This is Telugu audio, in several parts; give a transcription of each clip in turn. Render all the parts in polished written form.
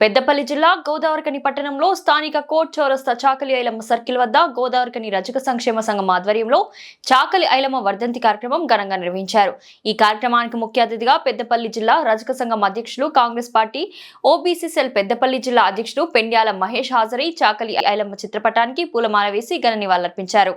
పెద్దపల్లి జిల్లా గోదావరిఖని పట్టణంలో స్థానిక కోట్ చౌరస్తా చాకలి ఐలమ్మ సర్కిల్ వద్ద గోదావరిఖని రజక సంక్షేమ సంఘం ఆధ్వర్యంలో చాకలి ఐలమ్మ వర్ధంతి కార్యక్రమం ఘనంగా నిర్వహించారు. ఈ కార్యక్రమానికి ముఖ్య అతిథిగా పెద్దపల్లి జిల్లా రజక సంఘం అధ్యక్షులు Congress party OBC cell Peddapalli జిల్లా అధ్యక్షుడు పెండ్యాల మహేష్ హాజరై చాకలి ఐలమ్మ చిత్రపటానికి పూలమాల వేసి ఘన నివాళులర్పించారు.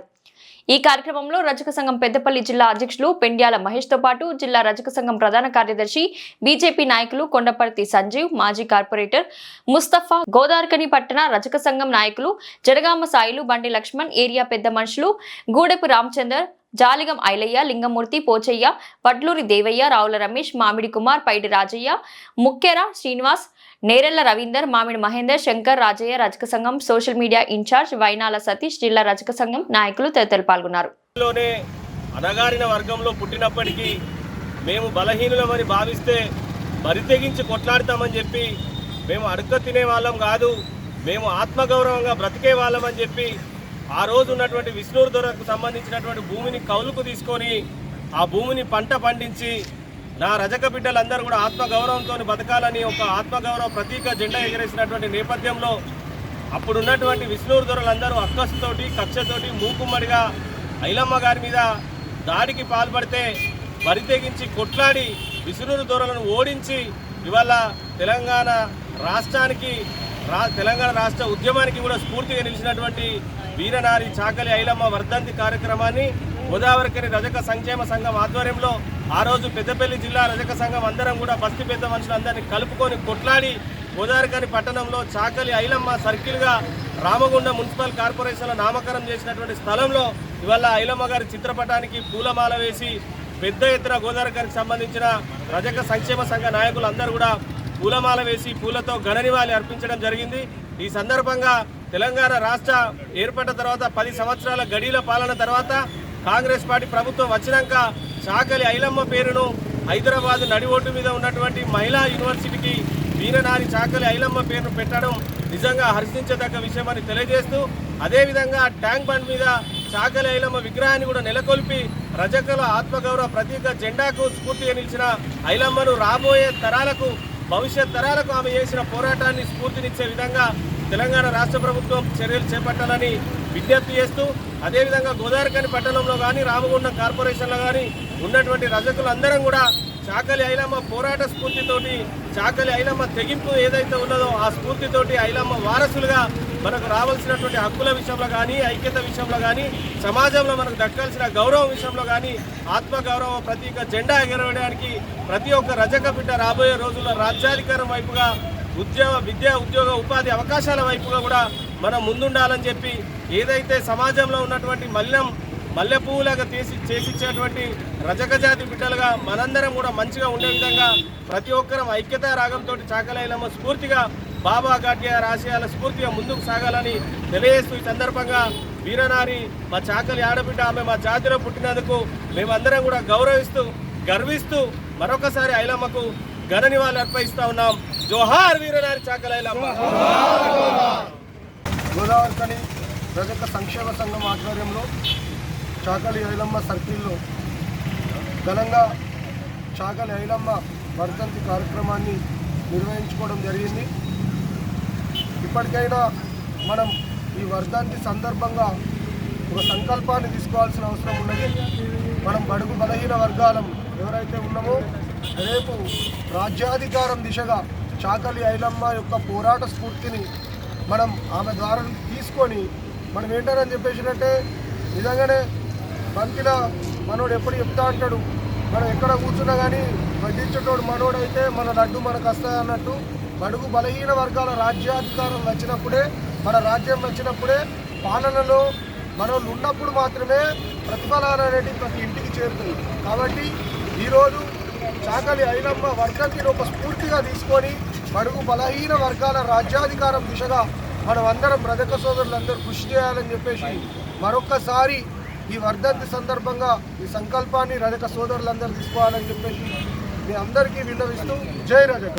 ఈ కార్యక్రమంలో రజక సంఘం పెద్దపల్లి జిల్లా అధ్యక్షులు పెండ్యాల మహేష్ తో పాటు జిల్లా రజక సంఘం ప్రధాన కార్యదర్శి బీజేపీ నాయకులు కొండపర్తి సంజీవ్, మాజీ కార్పొరేటర్ ముస్తఫా, గోదావరిఖని పట్టణ రజక సంఘం నాయకులు జడగామ సాయిలు, బండి లక్ష్మణ్, ఏరియా పెద్ద మనుషులు గూడెపు రామచందర్, జాలిగం ఐలయ్య, లింగమూర్తి, పోచయ్య, వడ్లూరి దేవయ్య, రావుల రమేష్, మామిడి కుమార్, పైడి రాజయ్య, ముక్కెర శ్రీనివాస్, నేరెళ్ల రవీందర్, మామిడి మహేందర్, శంకర్, రాజయ్య, రజక సంఘం సోషల్ మీడియా ఇన్ఛార్జ్ వైనాల సతీష్, జిల్లా రజక సంఘం నాయకులు తదితరులు పాల్గొన్నారు. అణగారిన వర్గంలో పుట్టినప్పటికీ మేము బలహీనులమని భావిస్తే బరితెగించి కొట్లాడతామని చెప్పి, మేము అడుక్క తినే వాళ్ళం కాదు, మేము ఆత్మగౌరవంగా బ్రతికే వాళ్ళమని చెప్పి ఆ రోజు ఉన్నటువంటి విష్ణూరు దొరకు సంబంధించినటువంటి భూమిని కౌలుకు తీసుకొని ఆ భూమిని పంట పండించి నా రజక బిడ్డలందరూ కూడా ఆత్మగౌరవంతో బతకాలని ఒక ఆత్మగౌరవ ప్రతీక జెండా ఎగరేసినటువంటి నేపథ్యంలో అప్పుడున్నటువంటి విష్ణూరు దొరలందరూ అక్కసుతోటి కక్షతోటి మూకుమ్మడిగా ఐలమ్మ గారి మీద దాడికి పాల్పడితే బరితెగించి కొట్లాడి విష్ణూరు దొరలను ఓడించి ఇవాళ తెలంగాణ రాష్ట్ర ఉద్యమానికి కూడా స్ఫూర్తిగా నిలిచినటువంటి వీరనారి చాకలి ఐలమ్మ వర్ధంతి కార్యక్రమాన్ని గోదావరిఖని రజక సంక్షేమ సంఘం ఆధ్వర్యంలో ఆ రోజు పెద్దపల్లి జిల్లా రజక సంఘం అందరం కూడా బస్తీ పెద్ద మనుషులందరినీ కలుపుకొని కొట్లాడి గోదావరిఖని పట్టణంలో చాకలి ఐలమ్మ సర్కిల్గా రామగుండం మున్సిపల్ కార్పొరేషన్లో నామకరణం చేసినటువంటి స్థలంలో ఇవాళ ఐలమ్మ గారి చిత్రపటానికి పూలమాల వేసి పెద్ద ఎత్తున గోదావరిఖనికి సంబంధించిన రజక సంక్షేమ సంఘ నాయకులు అందరూ కూడా పూలమాల వేసి పూలతో ఘన నివాళి అర్పించడం జరిగింది. ఈ సందర్భంగా తెలంగాణ రాష్ట్ర ఏర్పడిన తర్వాత 10 సంవత్సరాల గడీల పాలన తర్వాత కాంగ్రెస్ పార్టీ ప్రభుత్వం వచ్చినాక చాకలి ఐలమ్మ పేరును హైదరాబాద్ నడిఓటు మీద ఉన్నటువంటి మహిళా యూనివర్సిటీకి వీరనారి చాకలి ఐలమ్మ పేరును పెట్టడం నిజంగా హర్షించదగ్గ విషయమని తెలియజేస్తూ, అదేవిధంగా ట్యాంక్ బండ్ మీద చాకలి ఐలమ్మ విగ్రహాన్ని కూడా నెలకొల్పి రజకుల ఆత్మగౌరవ ప్రతీక జెండాకు స్ఫూర్తిగా నిలిచిన ఐలమ్మను రాబోయే తరాలకు, భవిష్యత్ తరాలకు ఆమె చేసిన పోరాటాన్ని స్ఫూర్తినిచ్చే విధంగా తెలంగాణ రాష్ట్ర ప్రభుత్వం చర్యలు చేపట్టాలని విజ్ఞప్తి చేస్తూ, అదేవిధంగా గోదావరిఖని పట్టణంలో కానీ రామగుండం కార్పొరేషన్లో కానీ ఉన్నటువంటి రజకులందరం కూడా చాకలి ఐలమ్మ పోరాట స్ఫూర్తితోటి, చాకలి ఐలమ్మ తెగింపు ఏదైతే ఉన్నదో ఆ స్ఫూర్తితోటి ఐలమ్మ వారసులుగా మనకు రావాల్సినటువంటి హక్కుల విషయంలో కానీ, ఐక్యత విషయంలో కానీ, సమాజంలో మనకు దక్కాల్సిన గౌరవం విషయంలో కానీ ఆత్మగౌరవ ప్రతీక జెండా ఎగరవేయడానికి ప్రతి ఒక్క రజక బిడ్డ రాబోయే రోజుల్లో రాజ్యాధికారం వైపుగా, విద్యా ఉద్యోగ ఉపాధి అవకాశాల వైపుగా కూడా మనం ముందుండాలని చెప్పి, ఏదైతే సమాజంలో ఉన్నటువంటి మల్లె పువ్వులాగా చేసిచ్చేటువంటి రజక జాతి బిడ్డలుగా మనందరం కూడా మంచిగా ఉండే విధంగా ప్రతి ఒక్కరం ఐక్యతా రాగంతో చాకలి ఐలమ్మ స్ఫూర్తిగా, బాబా గాడ్యార్ ఆశయాల స్ఫూర్తిగా ముందుకు సాగాలని తెలియజేస్తూ, ఈ సందర్భంగా వీరనారి మా చాకలి ఆడబిడ్డ, ఆమె మా జాతిలో పుట్టినందుకు మేమందరం కూడా గౌరవిస్తూ గర్విస్తూ మరొకసారి ఐలమ్మకు ఘన నివాళులు అర్పిస్తా ఉన్నాం. జోహార్ వీరనారి చాకలి ఐలమ్మ. గోదావరిఖని రజక సంక్షేమ సంఘం ఆధ్వర్యంలో చాకలి ఐలమ్మ సర్కిల్లో ఘనంగా చాకలి ఐలమ్మ వర్ధంతి కార్యక్రమాన్ని నిర్వహించుకోవడం జరిగింది. ఇప్పటికైనా మనం ఈ వర్ధంతి సందర్భంగా ఒక సంకల్పాన్ని తీసుకోవాల్సిన అవసరం ఉన్నది. మనం బడుగు బలహీన వర్గాలం ఎవరైతే ఉన్నామో రేపు రాజ్యాధికారం దిశగా చాకలి ఐలమ్మ యొక్క పోరాట స్ఫూర్తిని మనం ఆమె ద్వారా తీసుకొని మనం ఏంటని చెప్పేసినట్టే, నిజంగానే బంతిలో మనోడు ఎప్పుడు చెప్తా అంటాడు, మనం ఎక్కడ కూర్చున్నా కానీ వడ్డించేటోడు మనోడైతే మన లడ్డు మనకు వస్తాయి అన్నట్టు, బడుగు బలహీన వర్గాల రాజ్యాధికారం వచ్చినప్పుడే, మన రాజ్యం వచ్చినప్పుడే, పాలనలో మనోళ్ళు ఉన్నప్పుడు మాత్రమే ప్రతిఫలాలు అనేవి ప్రతి ఇంటికి చేరుతాయి. కాబట్టి ఈరోజు చాకలి ఐలమ్మ వర్ధంతిని ఒక స్ఫూర్తిగా తీసుకొని బడుగు బలహీన వర్గాల రాజ్యాధికారం దిశగా మనం అందరం రజక సోదరులందరూ కృషి చేయాలని చెప్పేసి మరొక్కసారి ఈ వర్ధంతి సందర్భంగా ఈ సంకల్పాన్ని రజక సోదరులందరూ తీసుకోవాలని చెప్పేసి మీ అందరికీ విన్నవిస్తూ జై రజక.